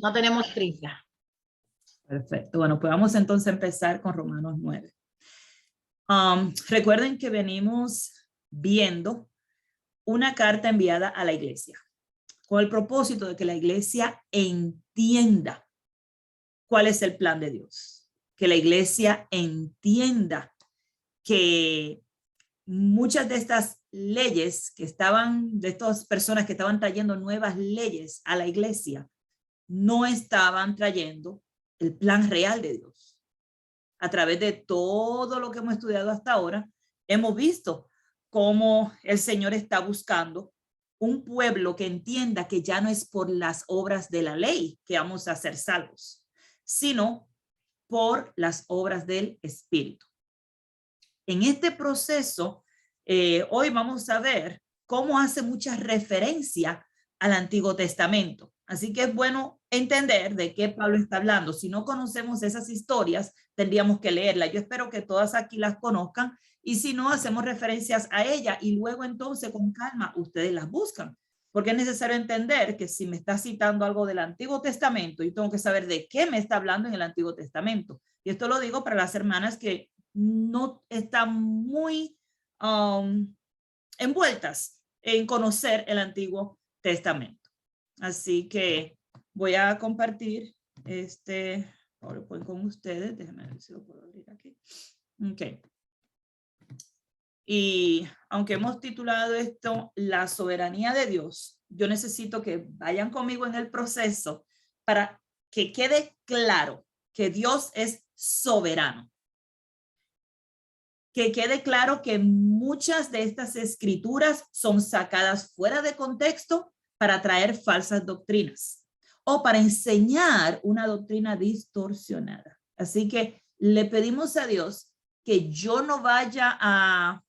No tenemos trivia. Perfecto. Bueno, pues vamos entonces a empezar con Romanos 9. Recuerden que venimos viendo una carta enviada a la iglesia con el propósito de que la iglesia entienda cuál es el plan de Dios, que la iglesia entienda que muchas de estas leyes que estaban, de estas personas que estaban trayendo nuevas leyes a la iglesia, no estaban trayendo el plan real de Dios. A través de todo lo que hemos estudiado hasta ahora, hemos visto cómo el Señor está buscando un pueblo que entienda que ya no es por las obras de la ley que vamos a ser salvos, sino por las obras del Espíritu. En este proceso, hoy vamos a ver cómo hace mucha referencia al Antiguo Testamento. Así que es bueno entender de qué Pablo está hablando. Si no conocemos esas historias, tendríamos que leerlas. Yo espero que todas aquí las conozcan y si no, hacemos referencias a ella y luego entonces con calma ustedes las buscan. Porque es necesario entender que si me está citando algo del Antiguo Testamento, yo tengo que saber de qué me está hablando en el Antiguo Testamento. Y esto lo digo para las hermanas que no están muy envueltas en conocer el Antiguo Testamento. Así que voy a compartir este PowerPoint con ustedes. Déjenme ver si lo puedo abrir aquí. Ok. Y aunque hemos titulado esto La soberanía de Dios, yo necesito que vayan conmigo en el proceso para que quede claro que Dios es soberano. Que quede claro que muchas de estas escrituras son sacadas fuera de contexto para traer falsas doctrinas o para enseñar una doctrina distorsionada. Así que le pedimos a Dios que yo no vaya a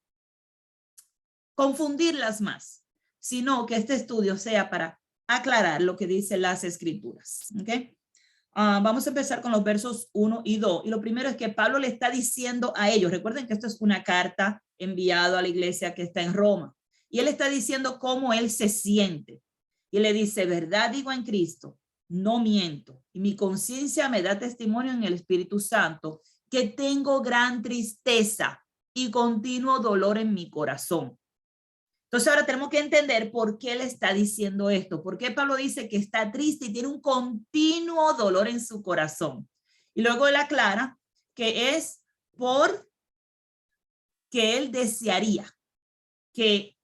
confundirlas más, sino que este estudio sea para aclarar lo que dicen las escrituras. ¿Okay? Vamos a empezar con los versos 1 y 2. Y lo primero es que Pablo le está diciendo a ellos, recuerden que esto es una carta enviada a la iglesia que está en Roma. Y él está diciendo cómo él se siente. Y le dice, verdad digo en Cristo, no miento. Y mi conciencia me da testimonio en el Espíritu Santo que tengo gran tristeza y continuo dolor en mi corazón. Entonces ahora tenemos que entender por qué él está diciendo esto, por qué Pablo dice que está triste y tiene un continuo dolor en su corazón. Y luego él aclara que es por que él desearía que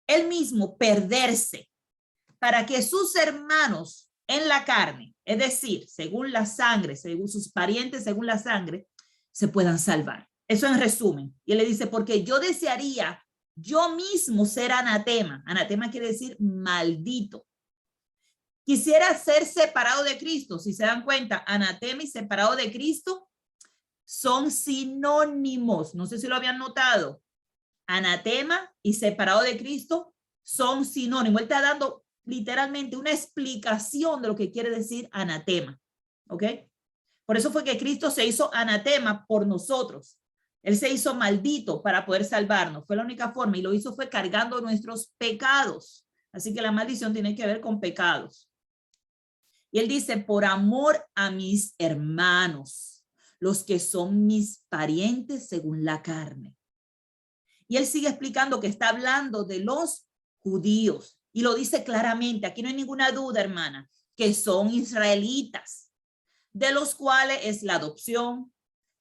él mismo perderse para que sus hermanos en la carne, es decir, según la sangre, según sus parientes, según la sangre, se puedan salvar. Eso en resumen. Y él le dice, porque yo desearía yo mismo ser anatema. Anatema quiere decir maldito. Quisiera ser separado de Cristo. Si se dan cuenta, anatema y separado de Cristo son sinónimos. No sé si lo habían notado. Anatema y separado de Cristo son sinónimos. Él está dando literalmente una explicación de lo que quiere decir anatema. ¿Ok? Por eso fue que Cristo se hizo anatema por nosotros. Él se hizo maldito para poder salvarnos. Fue la única forma y lo hizo fue cargando nuestros pecados. Así que la maldición tiene que ver con pecados. Y él dice, por amor a mis hermanos, los que son mis parientes según la carne. Y él sigue explicando que está hablando de los judíos. Y lo dice claramente, aquí no hay ninguna duda, hermana, que son israelitas, de los cuales es la adopción,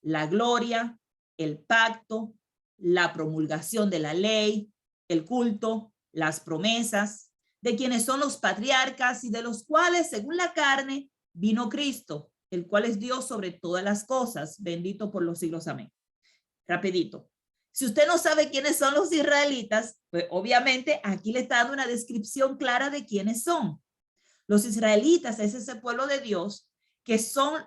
la gloria, el pacto, la promulgación de la ley, el culto, las promesas, de quienes son los patriarcas y de los cuales, según la carne, vino Cristo, el cual es Dios sobre todas las cosas, bendito por los siglos. Amén. Rapidito. Si usted no sabe quiénes son los israelitas, pues obviamente aquí le está dando una descripción clara de quiénes son. Los israelitas es ese pueblo de Dios que son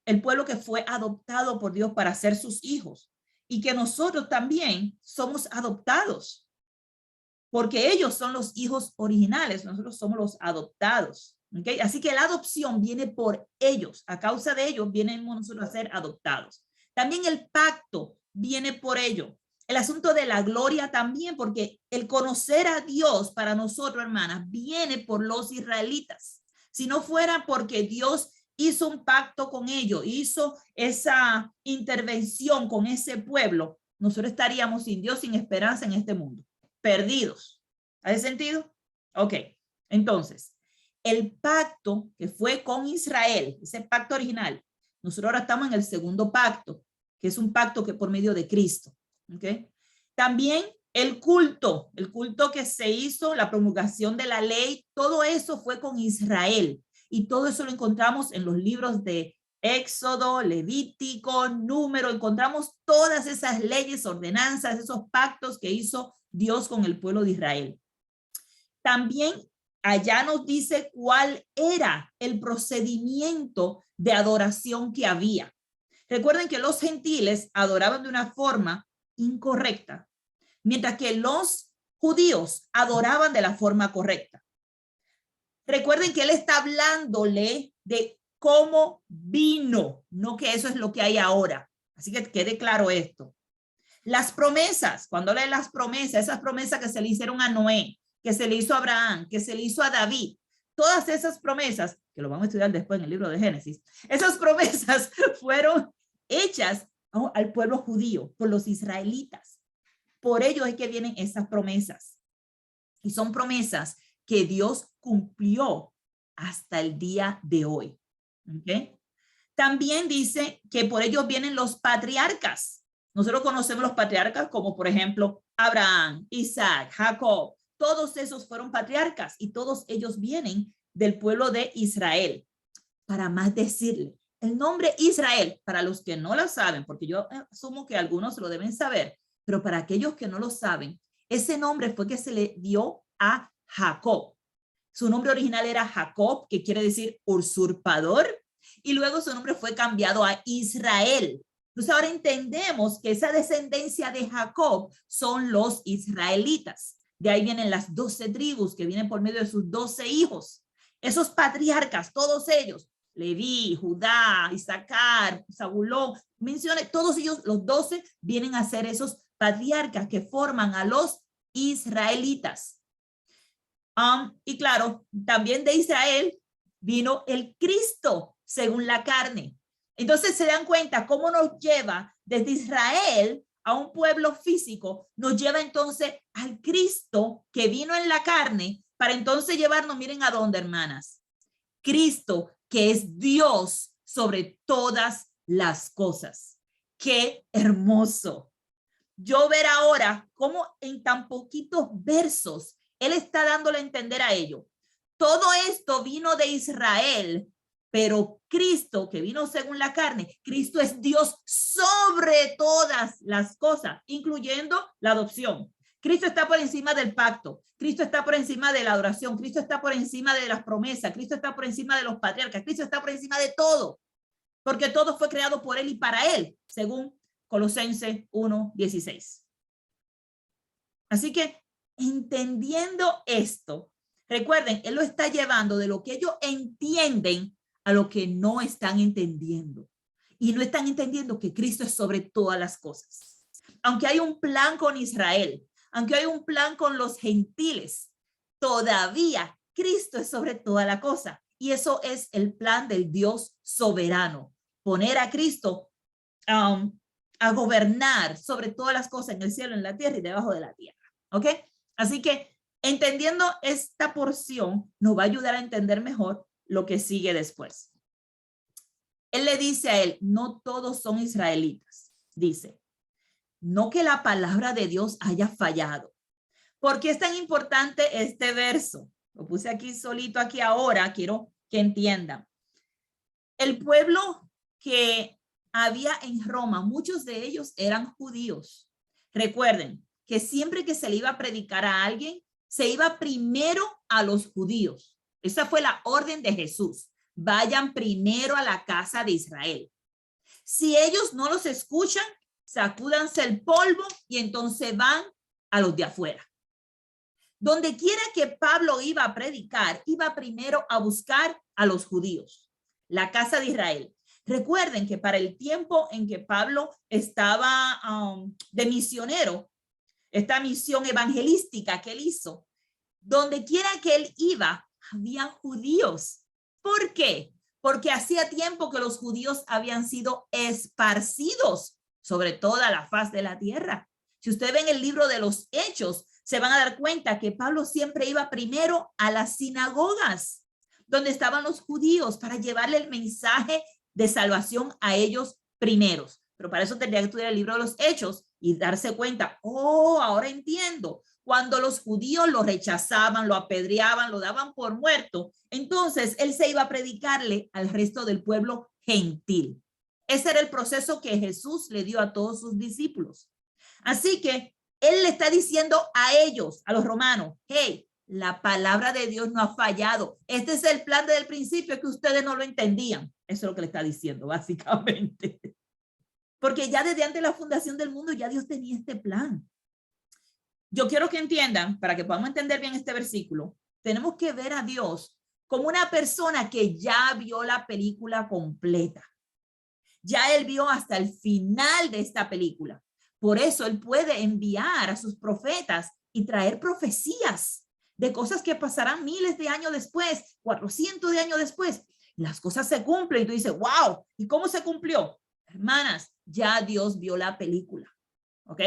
el pueblo que fue adoptado por Dios para ser sus hijos y que nosotros también somos adoptados porque ellos son los hijos originales, nosotros somos los adoptados. ¿Okay? Así que la adopción viene por ellos, a causa de ellos vienen nosotros a ser adoptados. También el pacto viene por ello. El asunto de la gloria también, porque el conocer a Dios para nosotros, hermanas, viene por los israelitas. si no fuera porque Dios hizo un pacto con ellos, hizo esa intervención con ese pueblo, nosotros estaríamos sin Dios, sin esperanza en este mundo, perdidos. ¿Hace sentido? Ok, entonces, el pacto que fue con Israel, ese pacto original, nosotros ahora estamos en el segundo pacto, que es un pacto que por medio de Cristo. ¿Ok? También el culto que se hizo, la promulgación de la ley, todo eso fue con Israel. Y todo eso lo encontramos en los libros de Éxodo, Levítico, Número. Encontramos todas esas leyes, ordenanzas, esos pactos que hizo Dios con el pueblo de Israel. También allá nos dice cuál era el procedimiento de adoración que había. Recuerden que los gentiles adoraban de una forma incorrecta, mientras que los judíos adoraban de la forma correcta. Recuerden que él está hablándole de cómo vino, no que eso es lo que hay ahora. Así que quede claro esto. Las promesas, cuando lee las promesas, esas promesas que se le hicieron a Noé, que se le hizo a Abraham, que se le hizo a David, todas esas promesas, que lo vamos a estudiar después en el libro de Génesis, esas promesas fueron hechas al pueblo judío por los israelitas. Por ello es que vienen esas promesas. Y son promesas que Dios cumplió hasta el día de hoy. ¿Okay? También dice que por ellos vienen los patriarcas. Nosotros conocemos los patriarcas como, por ejemplo, Abraham, Isaac, Jacob. Todos esos fueron patriarcas y todos ellos vienen del pueblo de Israel. Para más decirle, el nombre Israel, para los que no lo saben, porque yo asumo que algunos lo deben saber, pero para aquellos que no lo saben, ese nombre fue que se le dio a Jacob. Su nombre original era Jacob, que quiere decir usurpador, y luego su nombre fue cambiado a Israel. Entonces ahora entendemos que esa descendencia de Jacob son los israelitas. De ahí vienen las 12 tribus que vienen por medio de sus 12 hijos. Esos patriarcas, todos ellos, Leví, Judá, Isaacar, Zabulón, mencione, todos ellos, los 12, vienen a ser esos patriarcas que forman a los israelitas. Y claro, también de Israel vino el Cristo según la carne. Entonces se dan cuenta cómo nos lleva desde Israel a un pueblo físico, nos lleva entonces al Cristo que vino en la carne para entonces llevarnos, miren a dónde, hermanas. Cristo, que es Dios sobre todas las cosas. ¡Qué hermoso! Yo ver ahora cómo en tan poquitos versos él está dándole a entender a ellos. Todo esto vino de Israel, pero Cristo, que vino según la carne, Cristo es Dios sobre todas las cosas, incluyendo la adopción. Cristo está por encima del pacto. Cristo está por encima de la adoración. Cristo está por encima de las promesas. Cristo está por encima de los patriarcas. Cristo está por encima de todo, porque todo fue creado por él y para él, según Colosenses 1:16. Así que entendiendo esto, recuerden, él lo está llevando de lo que ellos entienden a lo que no están entendiendo. Y no están entendiendo que Cristo es sobre todas las cosas. Aunque hay un plan con Israel, aunque hay un plan con los gentiles, todavía Cristo es sobre toda la cosa. Y eso es el plan del Dios soberano. Poner a Cristo a gobernar sobre todas las cosas en el cielo, en la tierra y debajo de la tierra. ¿Ok? Así que entendiendo esta porción nos va a ayudar a entender mejor lo que sigue después. Él le dice a él, no todos son israelitas. Dice, no que la palabra de Dios haya fallado. ¿Por qué es tan importante este verso? Lo puse aquí solito, aquí ahora, quiero que entiendan. El pueblo que había en Roma, muchos de ellos eran judíos. Recuerden que siempre que se le iba a predicar a alguien, se iba primero a los judíos. Esa fue la orden de Jesús. Vayan primero a la casa de Israel. Si ellos no los escuchan, sacúdanse el polvo y entonces van a los de afuera. Donde quiera que Pablo iba a predicar, iba primero a buscar a los judíos, la casa de Israel. Recuerden que para el tiempo en que Pablo estaba de misionero, esta misión evangelística que él hizo, donde quiera que él iba, había judíos ¿Por qué? Porque hacía tiempo que los judíos habían sido esparcidos sobre toda la faz de la tierra. Si usted ve en el libro de los Hechos, se van a dar cuenta que Pablo siempre iba primero a las sinagogas, donde estaban los judíos, para llevarle el mensaje de salvación a ellos primeros. Pero para eso tendría que estudiar el libro de los Hechos y darse cuenta, oh, ahora entiendo. Cuando los judíos lo rechazaban, lo apedreaban, lo daban por muerto, entonces él se iba a predicarle al resto del pueblo gentil. Ese era el proceso que Jesús le dio a todos sus discípulos. Así que él le está diciendo a ellos, a los romanos, hey, la palabra de Dios no ha fallado. Este es el plan desde el principio, que ustedes no lo entendían. Eso es lo que le está diciendo, básicamente. Porque ya desde antes de la fundación del mundo, ya Dios tenía este plan. Yo quiero que entiendan, para que podamos entender bien este versículo, tenemos que ver a Dios como una persona que ya vio la película completa. Ya él vio hasta el final de esta película. Por eso él puede enviar a sus profetas y traer profecías de cosas que pasarán miles de años después, 400 de años después. Las cosas se cumplen y tú dices, wow, ¿y cómo se cumplió? Hermanas, ya Dios vio la película, ¿ok?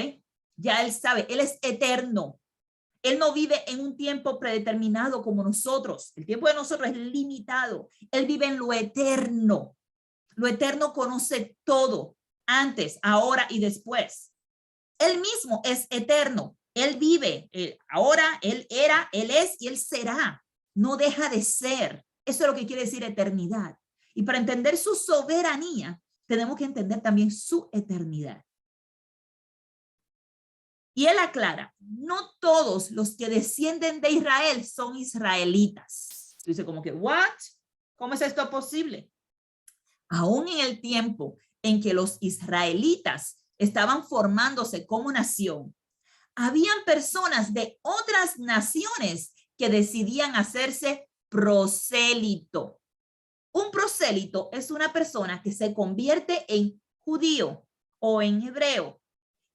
Ya él sabe, él es eterno. Él no vive en un tiempo predeterminado como nosotros. El tiempo de nosotros es limitado. Él vive en lo eterno. Lo eterno conoce todo, antes, ahora y después. Él mismo es eterno. Él vive ahora, él era, él es y él será. No deja de ser. Eso es lo que quiere decir eternidad. Y para entender su soberanía, tenemos que entender también su eternidad. Y él aclara, no todos los que descienden de Israel son israelitas. Dice como que, ¿what? ¿Cómo es esto posible? Aún en el tiempo en que los israelitas estaban formándose como nación, habían personas de otras naciones que decidían hacerse prosélito. Un prosélito es una persona que se convierte en judío o en hebreo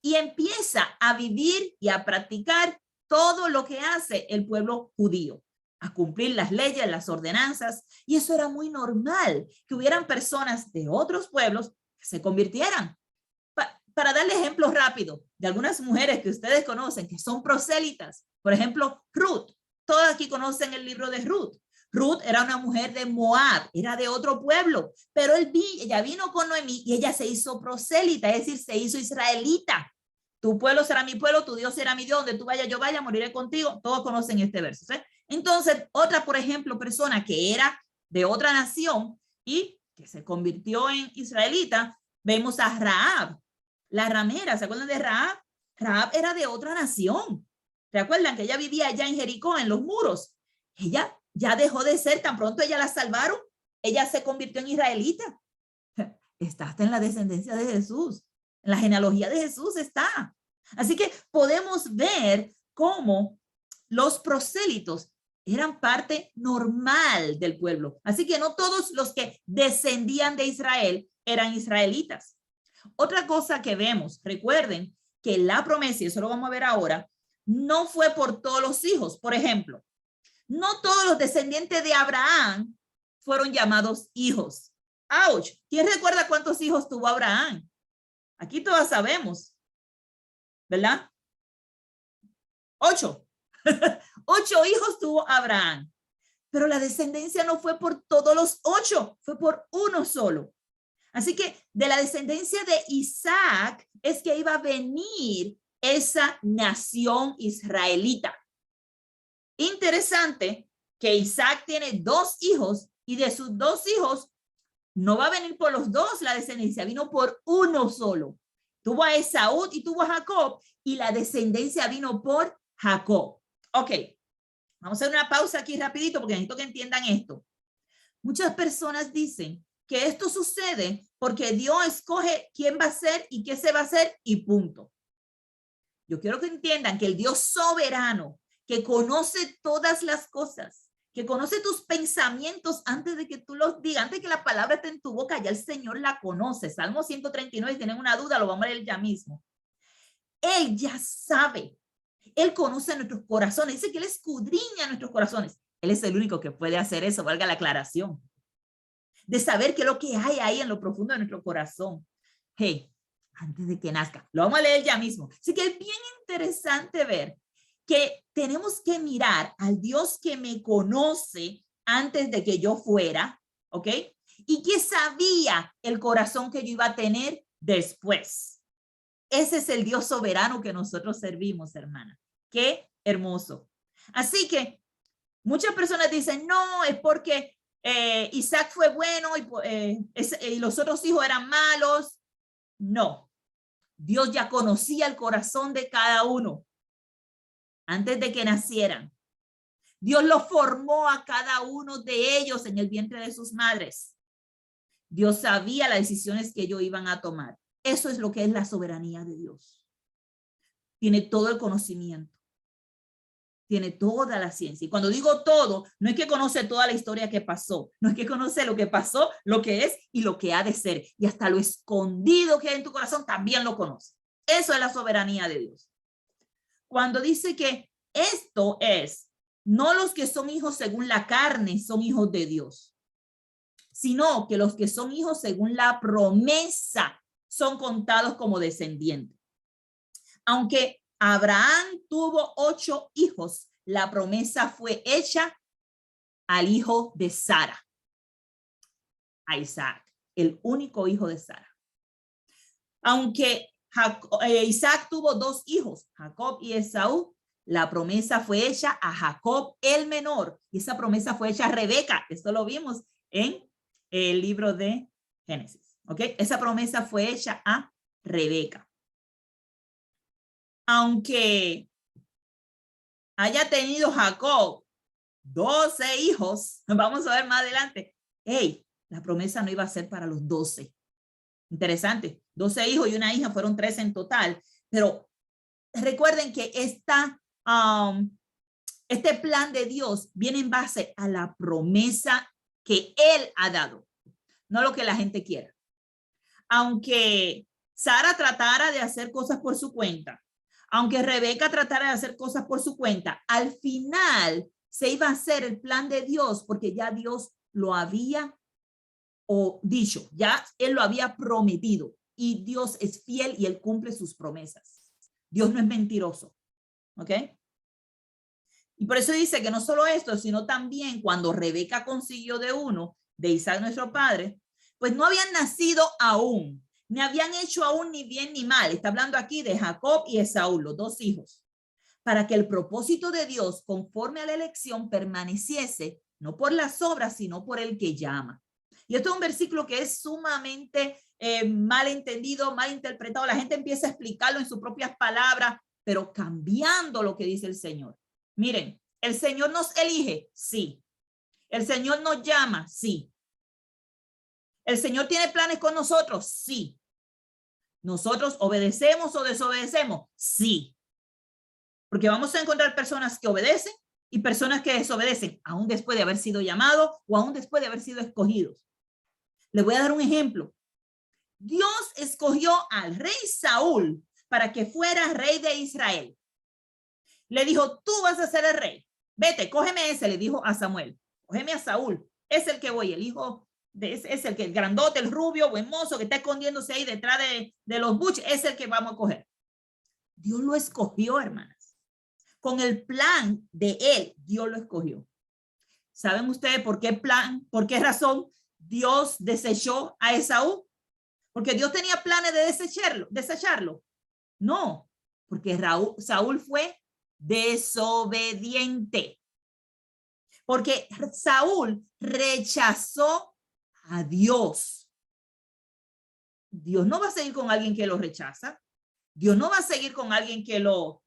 y empieza a vivir y a practicar todo lo que hace el pueblo judío, a cumplir las leyes, las ordenanzas, y eso era muy normal, que hubieran personas de otros pueblos que se convirtieran. Para darle ejemplos rápidos de algunas mujeres que ustedes conocen que son prosélitas, por ejemplo, Ruth. Todos aquí conocen el libro de Ruth. Ruth era una mujer de Moab, era de otro pueblo, pero ella vino con Noemí y ella se hizo prosélita, es decir, se hizo israelita. Tu pueblo será mi pueblo, tu Dios será mi Dios, donde tú vayas yo vaya, moriré contigo. Todos conocen este verso, ¿sí? Entonces, otra, por ejemplo, persona que era de otra nación y que se convirtió en israelita, vemos a Rahab, la ramera. ¿Se acuerdan de Rahab? Rahab era de otra nación. ¿Se acuerdan que ella vivía allá en Jericó, en los muros? Ella ya dejó de ser, tan pronto ella la salvaron, ella se convirtió en israelita. Está hasta en la descendencia de Jesús, en la genealogía de Jesús está. Así que podemos ver cómo los prosélitos eran parte normal del pueblo. Así que no todos los que descendían de Israel eran israelitas. Otra cosa que vemos, recuerden que la promesa, y eso lo vamos a ver ahora, no fue por todos los hijos. Por ejemplo, no todos los descendientes de Abraham fueron llamados hijos. ¡Auch! ¿Quién recuerda cuántos hijos tuvo Abraham? Aquí todos sabemos, ¿verdad? 8. 8 hijos tuvo Abraham. Pero la descendencia no fue por todos los 8, fue por uno solo. Así que de la descendencia de Isaac es que iba a venir esa nación israelita. Interesante que Isaac tiene 2 hijos y de sus 2 hijos no va a venir por los 2 la descendencia, vino por uno solo. Tuvo a Esaú y tuvo a Jacob y la descendencia vino por Jacob. Ok, vamos a hacer una pausa aquí rapidito porque necesito que entiendan esto. Muchas personas dicen que esto sucede porque Dios escoge quién va a ser y qué se va a hacer y punto. Yo quiero que entiendan que el Dios soberano, que conoce todas las cosas, que conoce tus pensamientos antes de que tú los digas, antes de que la palabra esté en tu boca, ya el Señor la conoce. Salmo 139, si tienen una duda, lo vamos a leer ya mismo. Él ya sabe. Él conoce nuestros corazones. Dice que Él escudriña nuestros corazones. Él es el único que puede hacer eso, valga la aclaración. de saber qué es lo que hay ahí en lo profundo de nuestro corazón. Hey, antes de que nazca, lo vamos a leer ya mismo. Así que es bien interesante ver que tenemos que mirar al Dios que me conoce antes de que yo fuera, ¿ok? Y que sabía el corazón que yo iba a tener después. Ese es el Dios soberano que nosotros servimos, hermana. Qué hermoso. Así que muchas personas dicen, no, es porque Isaac fue bueno y los otros hijos eran malos. No, Dios ya conocía el corazón de cada uno antes de que nacieran. Dios lo formó a cada uno de ellos en el vientre de sus madres. Dios sabía las decisiones que ellos iban a tomar. Eso es lo que es la soberanía de Dios. Tiene todo el conocimiento. Tiene toda la ciencia. Y cuando digo todo, no es que conoce toda la historia que pasó, no es que conoce lo que pasó, lo que es y lo que ha de ser. Y hasta lo escondido que hay en tu corazón también lo conoce. Eso es la soberanía de Dios. Cuando dice que esto es, no los que son hijos según la carne son hijos de Dios, sino que los que son hijos según la promesa son contados como descendientes. Aunque Abraham tuvo 8 hijos, la promesa fue hecha al hijo de Sara, a Isaac, el único hijo de Sara. Aunque Isaac tuvo 2 hijos, Jacob y Esaú, la promesa fue hecha a Jacob el menor, y esa promesa fue hecha a Rebeca. Esto lo vimos en el libro de Génesis, ¿ok? Esa promesa fue hecha a Rebeca. Aunque haya tenido Jacob 12 hijos, vamos a ver más adelante, hey, la promesa no iba a ser para los 12. Interesante, 12 hijos y una hija, fueron 13 en total, pero recuerden que este plan de Dios viene en base a la promesa que Él ha dado, no lo que la gente quiera. Aunque Sara tratara de hacer cosas por su cuenta, aunque Rebeca tratara de hacer cosas por su cuenta, al final se iba a hacer el plan de Dios porque ya Dios lo había dicho, ya Él lo había prometido y Dios es fiel y Él cumple sus promesas. Dios no es mentiroso, ¿ok? Y por eso dice que no solo esto, sino también cuando Rebeca consiguió de uno, de Isaac nuestro padre, pues no habían nacido aún, ni habían hecho aún ni bien ni mal. Está hablando aquí de Jacob y Esaú, los 2 hijos, para que el propósito de Dios conforme a la elección permaneciese, no por las obras, sino por el que llama. Y esto es un versículo que es sumamente mal entendido, mal interpretado. La gente empieza a explicarlo en sus propias palabras, pero cambiando lo que dice el Señor. Miren, el Señor nos elige, sí. El Señor nos llama, sí. El Señor tiene planes con nosotros, sí. ¿Nosotros obedecemos o desobedecemos? Sí. Porque vamos a encontrar personas que obedecen y personas que desobedecen, aún después de haber sido llamados o aún después de haber sido escogidos. Les voy a dar un ejemplo. Dios escogió al rey Saúl para que fuera rey de Israel. Le dijo, tú vas a ser el rey. Vete, cógeme ese, le dijo a Samuel. Cógeme a Saúl. Es el que voy, el hijo es el que el grandote, el rubio, buen mozo que está escondiéndose ahí detrás de los buches, es el que vamos a coger. Dios lo escogió, hermanas. Con el plan de él, Dios lo escogió. ¿Saben ustedes por qué plan, por qué razón Dios desechó a Esaú? Porque Dios tenía planes de desecharlo. No, porque Saúl fue desobediente. Porque Saúl rechazó a Dios. Dios no va a seguir con alguien que lo rechaza. Dios no va a seguir con alguien que lo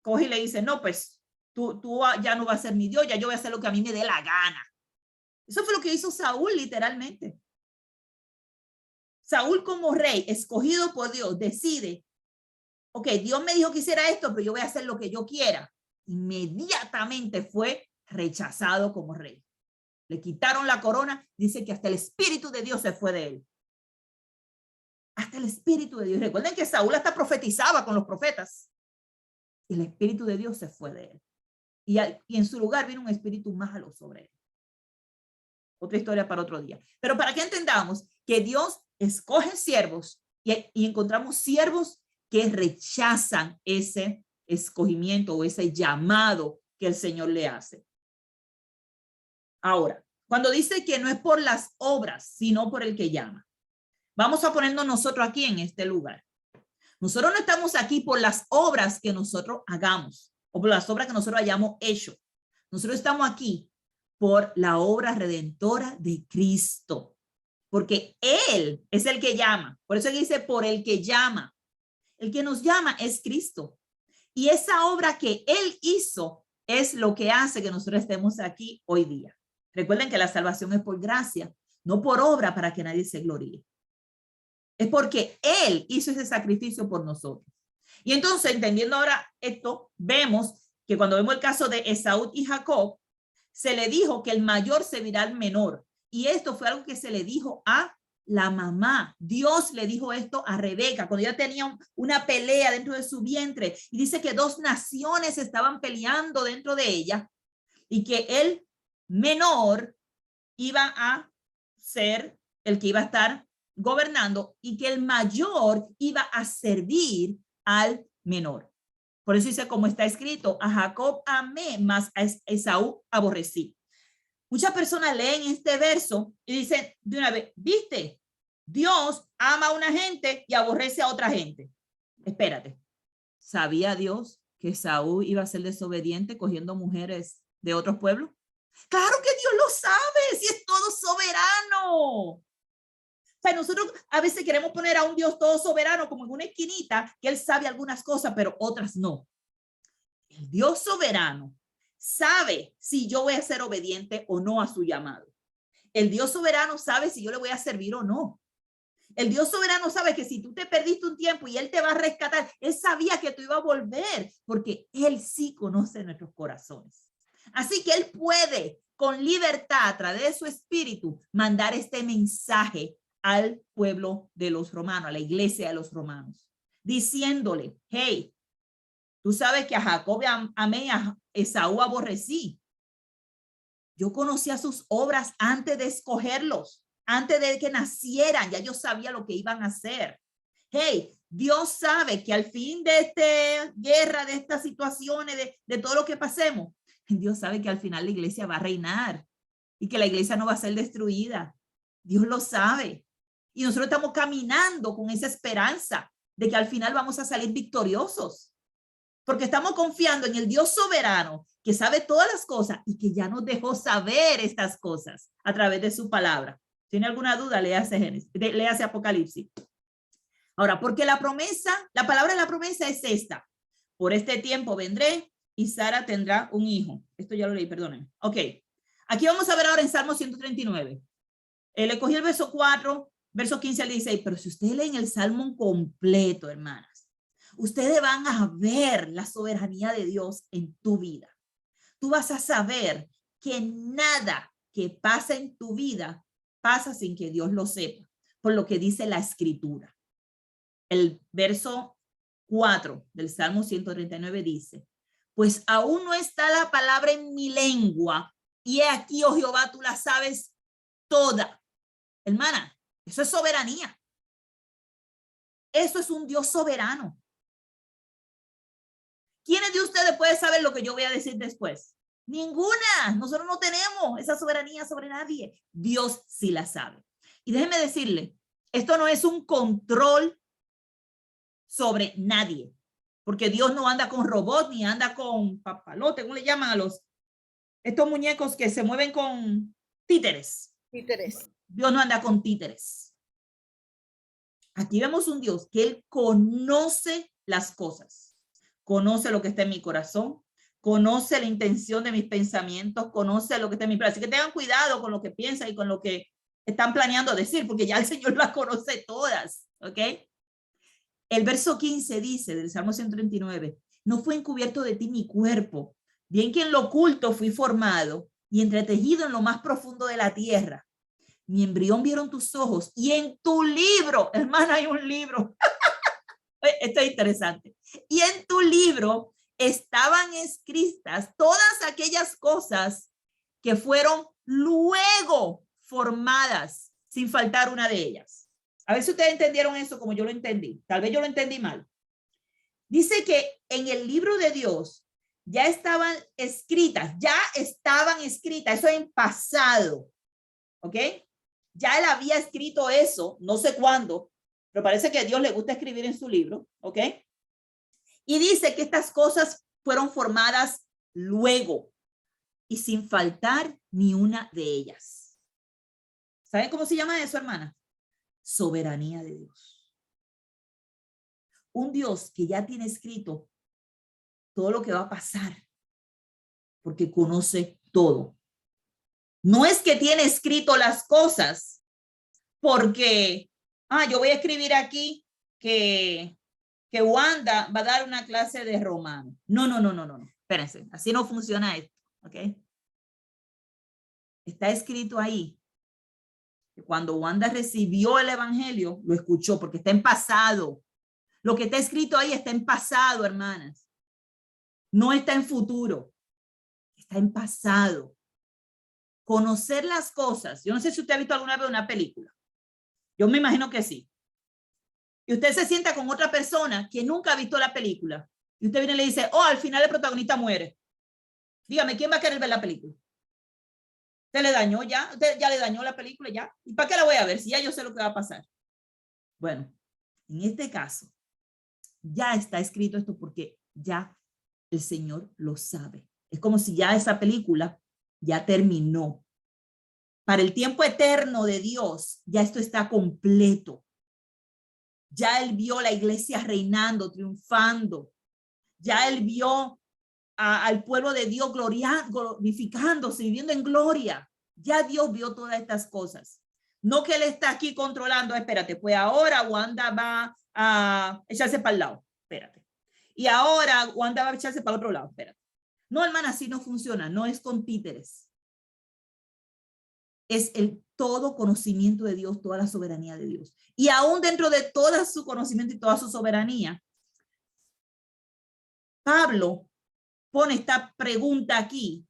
coge y le dice, no, pues tú ya no vas a ser mi Dios, ya yo voy a hacer lo que a mí me dé la gana. Eso fue lo que hizo Saúl literalmente. Saúl como rey, escogido por Dios, decide, ok, Dios me dijo que hiciera esto, pero yo voy a hacer lo que yo quiera. Inmediatamente fue rechazado como rey. Le quitaron la corona, dice que hasta el Espíritu de Dios se fue de él. Hasta el Espíritu de Dios. Recuerden que Saúl hasta profetizaba con los profetas. Y el Espíritu de Dios se fue de él. Y en su lugar vino un espíritu malo sobre él. otra historia para otro día. Pero para que entendamos que Dios escoge siervos y encontramos siervos que rechazan ese escogimiento o ese llamado que el Señor le hace. Ahora, cuando dice que no es por las obras, sino por el que llama. Vamos a ponernos nosotros aquí en este lugar. Nosotros no estamos aquí por las obras que nosotros hagamos o por las obras que nosotros hayamos hecho. Nosotros estamos aquí por la obra redentora de Cristo, porque Él es el que llama. Por eso dice por el que llama. El que nos llama es Cristo. Y esa obra que Él hizo es lo que hace que nosotros estemos aquí hoy día. Recuerden que la salvación es por gracia, no por obra para que nadie se gloríe. Es porque Él hizo ese sacrificio por nosotros. Y entonces, entendiendo ahora esto, vemos que cuando vemos el caso de Esaú y Jacob, se le dijo que el mayor servirá al menor. Y esto fue algo que se le dijo a la mamá. Dios le dijo esto a Rebeca cuando ella tenía una pelea dentro de su vientre. Y dice que 2 naciones estaban peleando dentro de ella y que el menor iba a ser el que iba a estar gobernando y que el mayor iba a servir al menor. Por eso dice, como está escrito, a Jacob amé, mas a Esaú aborrecí. Muchas personas leen este verso y dicen de una vez, ¿viste? Dios ama a una gente y aborrece a otra gente. Espérate, ¿sabía Dios que Esaú iba a ser desobediente cogiendo mujeres de otros pueblos? Claro que Dios lo sabe, si es todo soberano. O sea, nosotros a veces queremos poner a un Dios todo soberano como en una esquinita, que Él sabe algunas cosas, pero otras no. El Dios soberano sabe si yo voy a ser obediente o no a su llamado. El Dios soberano sabe si yo le voy a servir o no. El Dios soberano sabe que si tú te perdiste un tiempo y Él te va a rescatar, Él sabía que tú ibas a volver, porque Él sí conoce nuestros corazones. Así que Él puede, con libertad, a través de su espíritu, mandar este mensaje al pueblo de los romanos, a la iglesia de los romanos, diciéndole, hey, tú sabes que a Jacob amé, a Esaú aborrecí. Yo conocía sus obras antes de escogerlos, antes de que nacieran, ya yo sabía lo que iban a hacer. Hey, Dios sabe que al fin de esta guerra, de estas situaciones, de todo lo que pasemos, Dios sabe que al final la iglesia va a reinar y que la iglesia no va a ser destruida. Dios lo sabe. Y nosotros estamos caminando con esa esperanza de que al final vamos a salir victoriosos. Porque estamos confiando en el Dios soberano que sabe todas las cosas y que ya nos dejó saber estas cosas a través de su palabra. ¿Tiene alguna duda? Léase Génesis, léase Apocalipsis. Ahora, porque la promesa, la palabra de la promesa es esta. Por este tiempo vendré y Sara tendrá un hijo. Esto ya lo leí, perdonen. Ok. Aquí vamos a ver ahora en Salmo 139. Le cogí el verso 4, verso 15 al 16, pero si ustedes leen el Salmo completo, hermanas, ustedes van a ver la soberanía de Dios en tu vida. Tú vas a saber que nada que pasa en tu vida pasa sin que Dios lo sepa, por lo que dice la Escritura. El verso 4 del Salmo 139 dice, pues aún no está la palabra en mi lengua, y he aquí, oh Jehová, tú la sabes toda. Hermana, eso es soberanía. Eso es un Dios soberano. ¿Quiénes de ustedes pueden saber lo que yo voy a decir después? Ninguna. Nosotros no tenemos esa soberanía sobre nadie. Dios sí la sabe. Y déjenme decirle, esto no es un control sobre nadie, porque Dios no anda con robots ni anda con papalotes, ¿cómo le llaman a estos muñecos que se mueven con títeres? Títeres. Dios no anda con títeres. Aquí vemos un Dios que Él conoce las cosas, conoce lo que está en mi corazón, conoce la intención de mis pensamientos, conoce lo que está en mi plan. Así que tengan cuidado con lo que piensan y con lo que están planeando decir, porque ya el Señor las conoce todas, ¿ok? El verso 15 dice del Salmo 139, no fue encubierto de ti mi cuerpo, bien que en lo oculto fui formado y entretejido en lo más profundo de la tierra. Mi embrión vieron tus ojos y en tu libro, hermana, hay un libro. Esto es interesante. Y en tu libro estaban escritas todas aquellas cosas que fueron luego formadas sin faltar una de ellas. A ver si ustedes entendieron eso como yo lo entendí. Tal vez yo lo entendí mal. Dice que en el libro de Dios ya estaban escritas, eso en pasado, ¿ok? Ya él había escrito eso, no sé cuándo, pero parece que a Dios le gusta escribir en su libro, ¿ok? Y dice que estas cosas fueron formadas luego y sin faltar ni una de ellas. ¿Saben cómo se llama eso, hermana? Soberanía de Dios. Un Dios que ya tiene escrito todo lo que va a pasar, porque conoce todo. No es que tiene escrito las cosas porque, yo voy a escribir aquí que Wanda va a dar una clase de romano. No. Espérense, así no funciona esto, ¿ok? Está escrito ahí que cuando Wanda recibió el evangelio, lo escuchó porque está en pasado. Lo que está escrito ahí está en pasado, hermanas. No está en futuro, está en pasado. Conocer las cosas. Yo no sé si usted ha visto alguna vez una película. Yo me imagino que sí. Y usted se sienta con otra persona que nunca ha visto la película. Y usted viene y le dice, al final el protagonista muere. Dígame, ¿quién va a querer ver la película? Usted le dañó ya. Usted ya le dañó la película ya. ¿Y para qué la voy a ver si ya yo sé lo que va a pasar? Bueno, en este caso, ya está escrito esto porque ya el Señor lo sabe. Es como si ya esa película ya terminó. Para el tiempo eterno de Dios, ya esto está completo. Ya él vio la iglesia reinando, triunfando. Ya él vio al pueblo de Dios glorificándose, viviendo en gloria. Ya Dios vio todas estas cosas. No que él está aquí controlando, espérate, pues ahora Wanda va a echarse para el lado, espérate. Y ahora Wanda va a echarse para el otro lado, espérate. No, hermana, así no funciona, no es con títeres. Es el todo conocimiento de Dios, toda la soberanía de Dios. Y aún dentro de todo su conocimiento y toda su soberanía, Pablo pone esta pregunta aquí,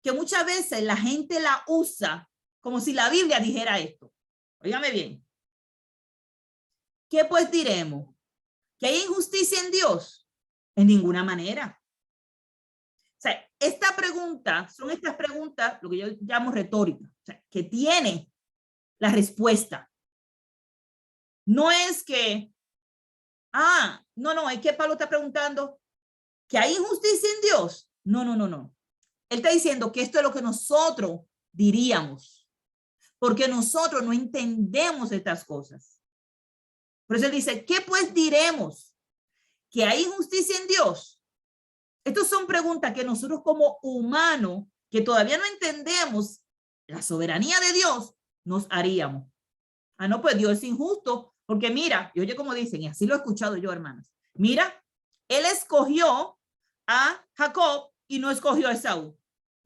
que muchas veces la gente la usa como si la Biblia dijera esto. Óigame bien. ¿Qué pues diremos? ¿Que hay injusticia en Dios? En ninguna manera. O sea, esta pregunta, son estas preguntas, lo que yo llamo retórica, o sea, que tiene la respuesta. No es que, no, es que Pablo está preguntando que hay injusticia en Dios. No. Él está diciendo que esto es lo que nosotros diríamos, porque nosotros no entendemos estas cosas. Por eso él dice, ¿qué pues diremos? ¿Que hay injusticia en Dios? Estas son preguntas que nosotros como humanos, que todavía no entendemos la soberanía de Dios, nos haríamos. No, pues Dios es injusto, porque mira, y oye como dicen, y así lo he escuchado yo, hermanas, mira, él escogió a Jacob y no escogió a Esaú.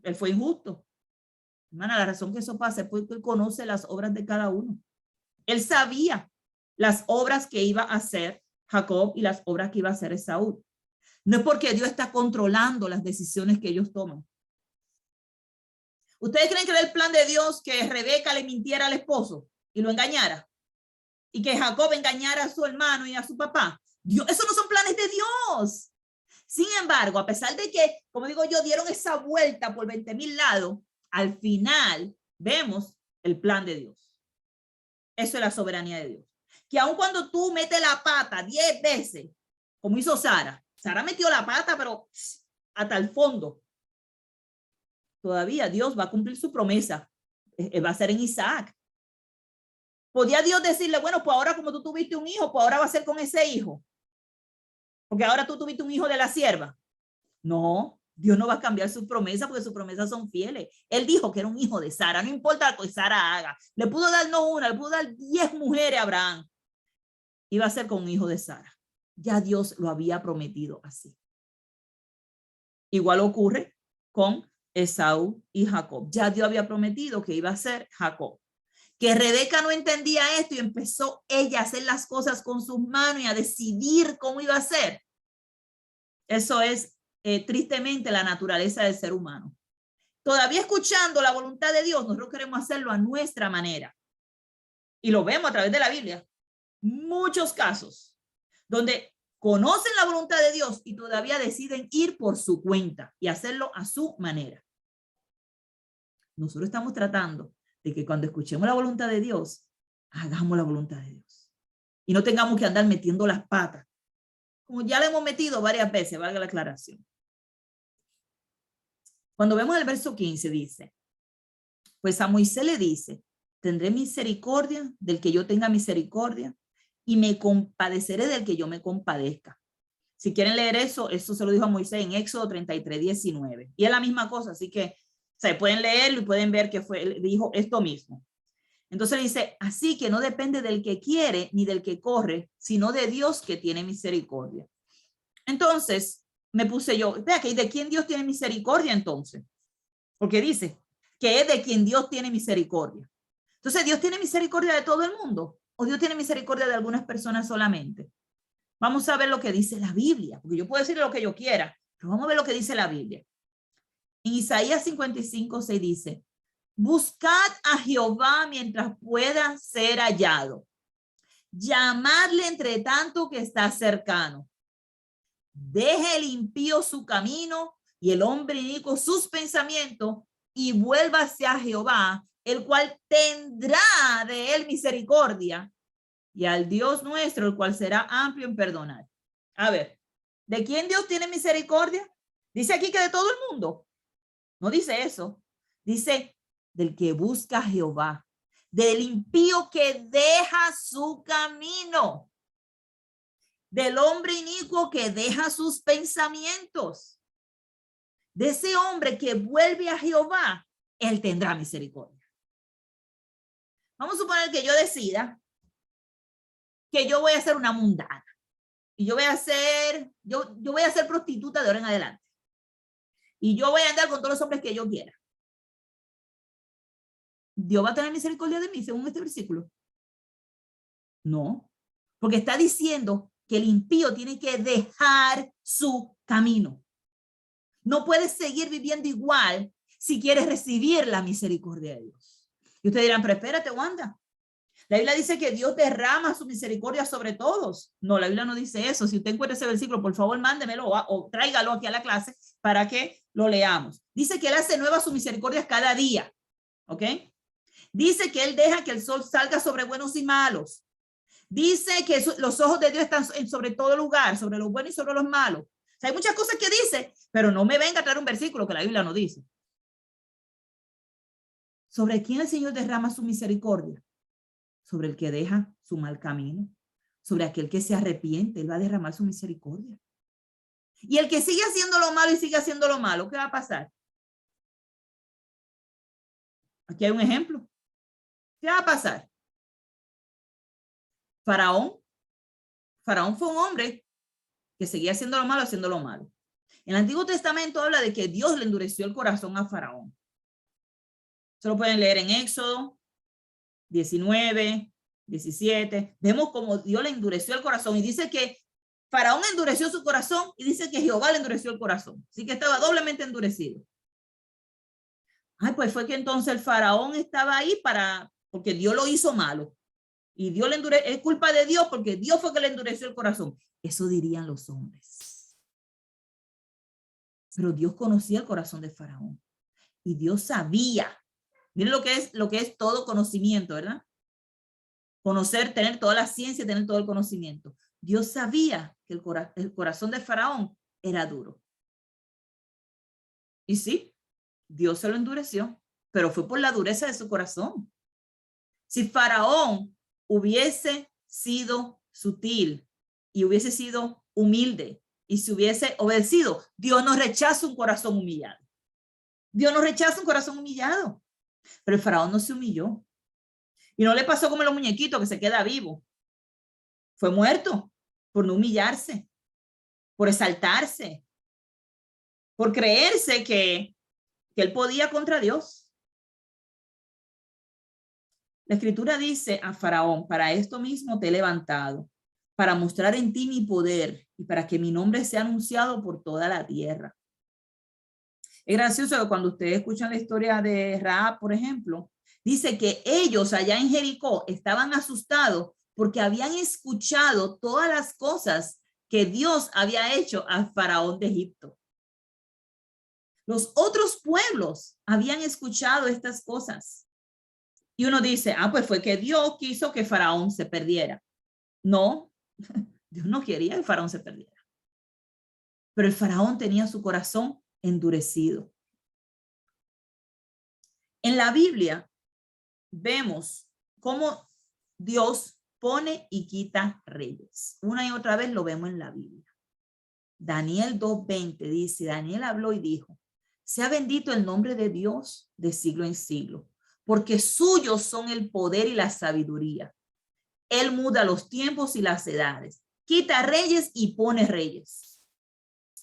Él fue injusto. Hermana, la razón que eso pasa es porque él conoce las obras de cada uno. Él sabía las obras que iba a hacer Jacob y las obras que iba a hacer Esaú. No es porque Dios está controlando las decisiones que ellos toman. ¿Ustedes creen que era el plan de Dios que Rebeca le mintiera al esposo y lo engañara? Y que Jacob engañara a su hermano y a su papá. Dios, esos no son planes de Dios. Sin embargo, a pesar de que, como digo yo, dieron esa vuelta por 20,000 lados, al final vemos el plan de Dios. Eso es la soberanía de Dios. Que aun cuando tú metes la pata 10 veces, como hizo Sara metió la pata, pero hasta el fondo, todavía Dios va a cumplir su promesa. Va a ser en Isaac. ¿Podía Dios decirle, bueno, pues ahora como tú tuviste un hijo, pues ahora va a ser con ese hijo? Porque ahora tú tuviste un hijo de la sierva. No, Dios no va a cambiar sus promesas porque sus promesas son fieles. Él dijo que era un hijo de Sara, no importa lo que Sara haga. Le pudo dar no una, le pudo dar 10 mujeres a Abraham. Iba a ser con un hijo de Sara. Ya Dios lo había prometido así. Igual ocurre con Esaú y Jacob. Ya Dios había prometido que iba a ser Jacob. Que Rebeca no entendía esto y empezó ella a hacer las cosas con sus manos y a decidir cómo iba a ser. Eso es tristemente la naturaleza del ser humano. todavía escuchando la voluntad de Dios, nosotros queremos hacerlo a nuestra manera. Y lo vemos a través de la Biblia. Muchos casos donde conocen la voluntad de Dios y todavía deciden ir por su cuenta y hacerlo a su manera. Nosotros estamos tratando de que cuando escuchemos la voluntad de Dios, hagamos la voluntad de Dios. Y no tengamos que andar metiendo las patas, como ya le hemos metido varias veces, valga la aclaración. Cuando vemos el verso 15 dice, pues a Moisés le dice, tendré misericordia del que yo tenga misericordia y me compadeceré del que yo me compadezca. Si quieren leer eso se lo dijo a Moisés en Éxodo 33, 19. Y es la misma cosa, así que se pueden leerlo y pueden ver que dijo esto mismo. Entonces dice, así que no depende del que quiere ni del que corre, sino de Dios que tiene misericordia. Entonces me puse yo, ¿de quién Dios tiene misericordia entonces? Porque dice que es de quien Dios tiene misericordia. Entonces, ¿Dios tiene misericordia de todo el mundo? ¿O Dios tiene misericordia de algunas personas solamente? Vamos a ver lo que dice la Biblia, porque yo puedo decir lo que yo quiera, pero vamos a ver lo que dice la Biblia. En Isaías 55, 6 dice, buscad a Jehová mientras pueda ser hallado. Llamadle entre tanto que está cercano. Deje el impío su camino y el hombre inicuo sus pensamientos y vuélvase a Jehová, el cual tendrá de él misericordia, y al Dios nuestro, el cual será amplio en perdonar. A ver, ¿de quién Dios tiene misericordia? Dice aquí que de todo el mundo. No dice eso. Dice del que busca a Jehová, del impío que deja su camino, del hombre inicuo que deja sus pensamientos, de ese hombre que vuelve a Jehová, él tendrá misericordia. Vamos a suponer que yo decida que yo voy a ser una mundana y yo voy a ser prostituta de ahora en adelante y yo voy a andar con todos los hombres que yo quiera. ¿Dios va a tener misericordia de mí según este versículo? No, porque está diciendo que el impío tiene que dejar su camino. No puedes seguir viviendo igual si quieres recibir la misericordia de Dios. Y ustedes dirán, pero espérate, Wanda. La Biblia dice que Dios derrama su misericordia sobre todos. No, la Biblia no dice eso. Si usted encuentra ese versículo, por favor, mándemelo o tráigalo aquí a la clase para que lo leamos. Dice que Él hace nueva su misericordia cada día. ¿Ok? Dice que Él deja que el sol salga sobre buenos y malos. Dice que los ojos de Dios están sobre todo lugar, sobre los buenos y sobre los malos. O sea, hay muchas cosas que dice, pero no me venga a traer un versículo que la Biblia no dice. ¿Sobre quién el Señor derrama su misericordia? Sobre el que deja su mal camino, sobre aquel que se arrepiente, Él va a derramar su misericordia. Y el que sigue haciendo lo malo y sigue haciendo lo malo, ¿qué va a pasar? Aquí hay un ejemplo. ¿Qué va a pasar? Faraón fue un hombre que seguía haciendo lo malo. En el Antiguo Testamento habla de que Dios le endureció el corazón a Faraón. Se lo pueden leer en Éxodo 19, 17. Vemos cómo Dios le endureció el corazón y dice que Faraón endureció su corazón y dice que Jehová le endureció el corazón. Así que estaba doblemente endurecido. Ay, pues fue que entonces el Faraón estaba ahí porque Dios lo hizo malo. Y Dios le endureció, es culpa de Dios porque Dios fue que le endureció el corazón. Eso dirían los hombres. Pero Dios conocía el corazón de Faraón. Y Dios sabía. Miren lo que es todo conocimiento, ¿verdad? Conocer, tener toda la ciencia, tener todo el conocimiento. Dios sabía que el corazón de Faraón era duro. Y sí, Dios se lo endureció, pero fue por la dureza de su corazón. Si Faraón hubiese sido sutil y hubiese sido humilde y se hubiese obedecido, Dios no rechaza un corazón humillado. Dios no rechaza un corazón humillado. Pero el Faraón no se humilló. Y no le pasó como los muñequitos que se queda vivo. Fue muerto por no humillarse, por exaltarse, por creerse que él podía contra Dios. La Escritura dice a Faraón, para esto mismo te he levantado, para mostrar en ti mi poder y para que mi nombre sea anunciado por toda la tierra. Es gracioso que cuando ustedes escuchan la historia de Rahab, por ejemplo, dice que ellos allá en Jericó estaban asustados porque habían escuchado todas las cosas que Dios había hecho al faraón de Egipto. Los otros pueblos habían escuchado estas cosas. Y uno dice, pues fue que Dios quiso que faraón se perdiera. No, Dios no quería que el faraón se perdiera. Pero el faraón tenía su corazón endurecido. En la Biblia vemos cómo Dios pone y quita reyes. Una y otra vez lo vemos en la Biblia. Daniel 2:20 dice, Daniel habló y dijo, sea bendito el nombre de Dios de siglo en siglo, porque suyos son el poder y la sabiduría. Él muda los tiempos y las edades, quita reyes y pone reyes.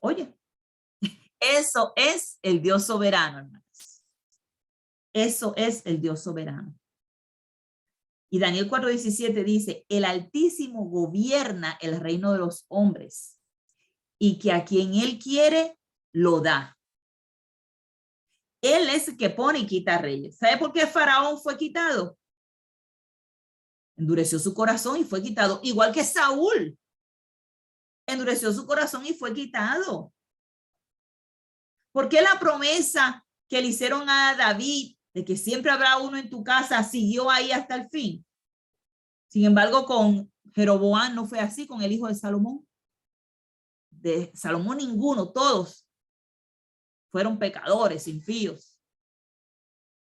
Oye, eso es el Dios soberano, hermanos. Eso es el Dios soberano. Y Daniel 4:17 dice, el Altísimo gobierna el reino de los hombres y que a quien él quiere, lo da. Él es el que pone y quita reyes. ¿Sabe por qué Faraón fue quitado? Endureció su corazón y fue quitado. Igual que Saúl. Endureció su corazón y fue quitado. ¿Por qué la promesa que le hicieron a David de que siempre habrá uno en tu casa siguió ahí hasta el fin? Sin embargo, con Jeroboam no fue así, con el hijo de Salomón. De Salomón ninguno, todos fueron pecadores, impíos.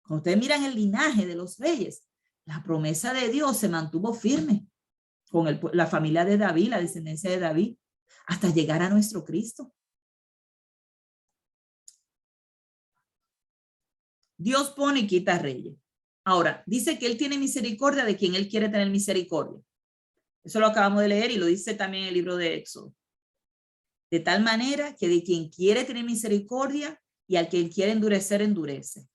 Cuando ustedes miran el linaje de los reyes, la promesa de Dios se mantuvo firme con la familia de David, la descendencia de David, hasta llegar a nuestro Cristo. Dios pone y quita reyes. Ahora, dice que Él tiene misericordia de quien Él quiere tener misericordia. Eso lo acabamos de leer y lo dice también el libro de Éxodo. De tal manera que de quien quiere tener misericordia y al que Él quiere endurecer, endurece.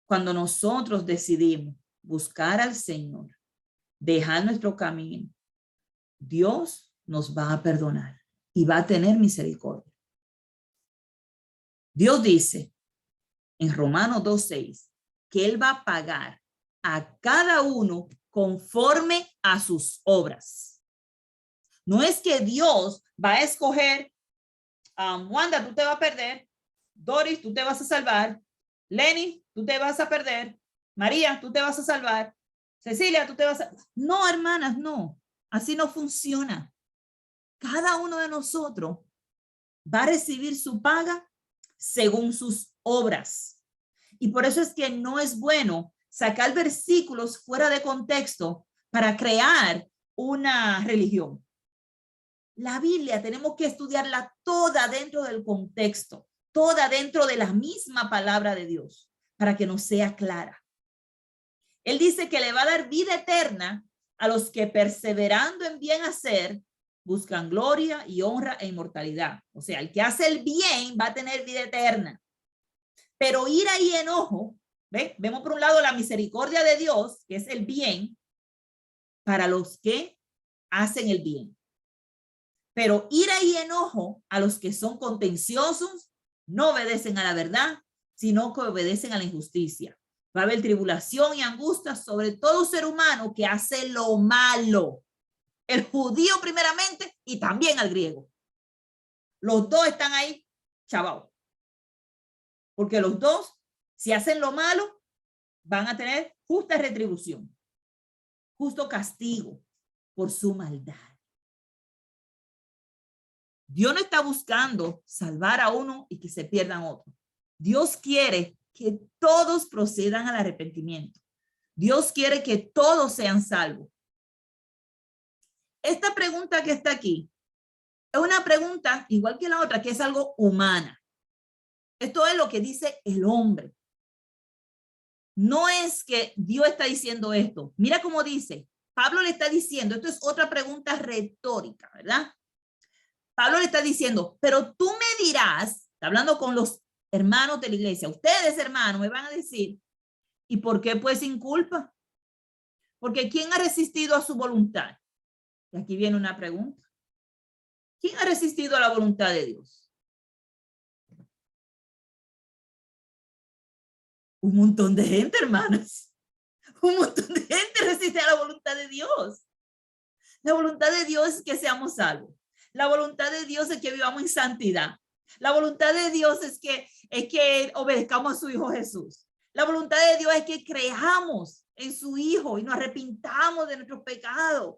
Cuando nosotros decidimos buscar al Señor, dejar nuestro camino, Dios nos va a perdonar y va a tener misericordia. Dios dice en Romanos 2:6 que Él va a pagar a cada uno conforme a sus obras. No es que Dios va a escoger, Wanda, tú te vas a perder, Doris, tú te vas a salvar, Lenny, tú te vas a perder, María, tú te vas a salvar, Cecilia, tú te vas a... No, hermanas, no. Así no funciona. Cada uno de nosotros va a recibir su paga según sus obras. Y por eso es que no es bueno sacar versículos fuera de contexto para crear una religión. La Biblia tenemos que estudiarla toda dentro del contexto, toda dentro de la misma palabra de Dios, para que nos sea clara. Él dice que le va a dar vida eterna a los que perseverando en bien hacer buscan gloria y honra e inmortalidad. O sea, el que hace el bien va a tener vida eterna. Pero ira y enojo, ¿ve? Vemos por un lado la misericordia de Dios, que es el bien, para los que hacen el bien. Pero ira y enojo a los que son contenciosos, no obedecen a la verdad, sino que obedecen a la injusticia. Va a haber tribulación y angustia sobre todo ser humano que hace lo malo. El judío primeramente y también al griego. Los dos están ahí, chavao. Porque los dos, si hacen lo malo, van a tener justa retribución, justo castigo por su maldad. Dios no está buscando salvar a uno y que se pierdan otros. Dios quiere que todos procedan al arrepentimiento. Dios quiere que todos sean salvos. Esta pregunta que está aquí es una pregunta igual que la otra, que es algo humana. Esto es lo que dice el hombre. No es que Dios está diciendo esto. Mira cómo dice. Pablo le está diciendo, esto es otra pregunta retórica, ¿verdad? Pablo le está diciendo, pero tú me dirás, está hablando con los hermanos de la iglesia, ustedes hermanos me van a decir, ¿y por qué pues sin culpa? Porque ¿quién ha resistido a su voluntad? Y aquí viene una pregunta. ¿Quién ha resistido a la voluntad de Dios? Un montón de gente, hermanas. Un montón de gente resiste a la voluntad de Dios. La voluntad de Dios es que seamos salvos. La voluntad de Dios es que vivamos en santidad. La voluntad de Dios es que obedezcamos a su Hijo Jesús. La voluntad de Dios es que creamos en su Hijo y nos arrepintamos de nuestros pecados.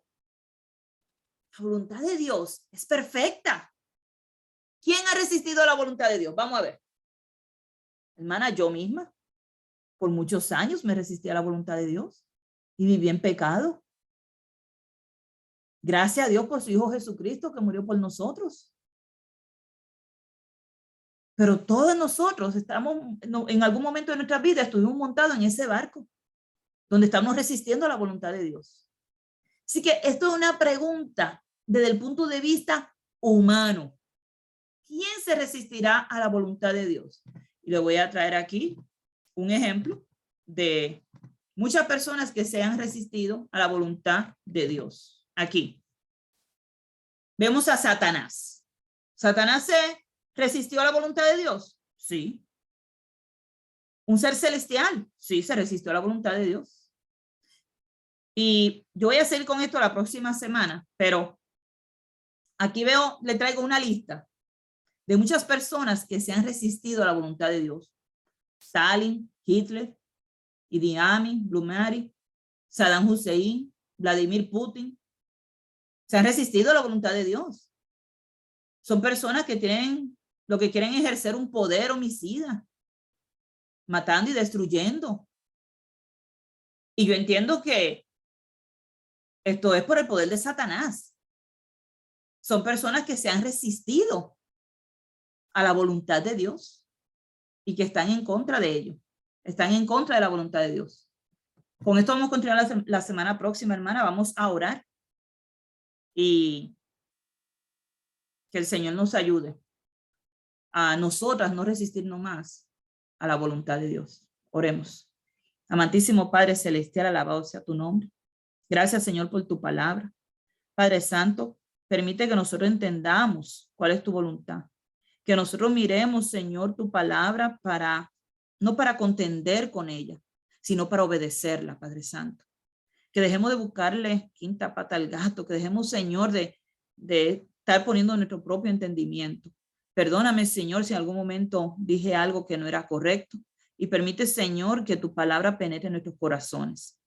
La voluntad de Dios es perfecta. ¿Quién ha resistido a la voluntad de Dios? Vamos a ver. Hermana, yo misma, por muchos años me resistí a la voluntad de Dios y viví en pecado. Gracias a Dios por su Hijo Jesucristo que murió por nosotros. Pero todos nosotros estamos, en algún momento de nuestra vida estuvimos montados en ese barco donde estamos resistiendo a la voluntad de Dios. Así que esto es una pregunta desde el punto de vista humano. ¿Quién se resistirá a la voluntad de Dios? Y le voy a traer aquí un ejemplo de muchas personas que se han resistido a la voluntad de Dios. Aquí vemos a Satanás. ¿Satanás se resistió a la voluntad de Dios? Sí. ¿Un ser celestial? Sí, se resistió a la voluntad de Dios. Y yo voy a seguir con esto la próxima semana, pero aquí le traigo una lista de muchas personas que se han resistido a la voluntad de Dios. Stalin, Hitler, Idi Amin, Blue Mary, Saddam Hussein, Vladimir Putin, se han resistido a la voluntad de Dios. Son personas que lo que quieren ejercer un poder homicida, matando y destruyendo. Y yo entiendo que esto es por el poder de Satanás. Son personas que se han resistido a la voluntad de Dios y que están en contra de ello. Están en contra de la voluntad de Dios. Con esto vamos a continuar la semana próxima, hermana. Vamos a orar y que el Señor nos ayude a nosotras no resistirnos más a la voluntad de Dios. Oremos. Amantísimo Padre Celestial, alabado sea tu nombre. Gracias, Señor, por tu palabra. Padre Santo, permite que nosotros entendamos cuál es tu voluntad. Que nosotros miremos, Señor, tu palabra no para contender con ella, sino para obedecerla, Padre Santo. Que dejemos de buscarle quinta pata al gato, que dejemos, Señor, de estar poniendo nuestro propio entendimiento. Perdóname, Señor, si en algún momento dije algo que no era correcto y permite, Señor, que tu palabra penetre en nuestros corazones.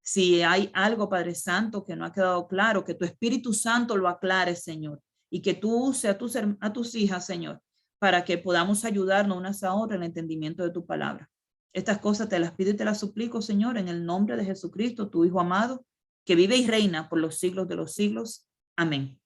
Si hay algo, Padre Santo, que no ha quedado claro, que tu Espíritu Santo lo aclare, Señor, y que tú uses a tus hijas, Señor, para que podamos ayudarnos unas a otras en el entendimiento de tu palabra. Estas cosas te las pido y te las suplico, Señor, en el nombre de Jesucristo, tu Hijo amado, que vive y reina por los siglos de los siglos. Amén.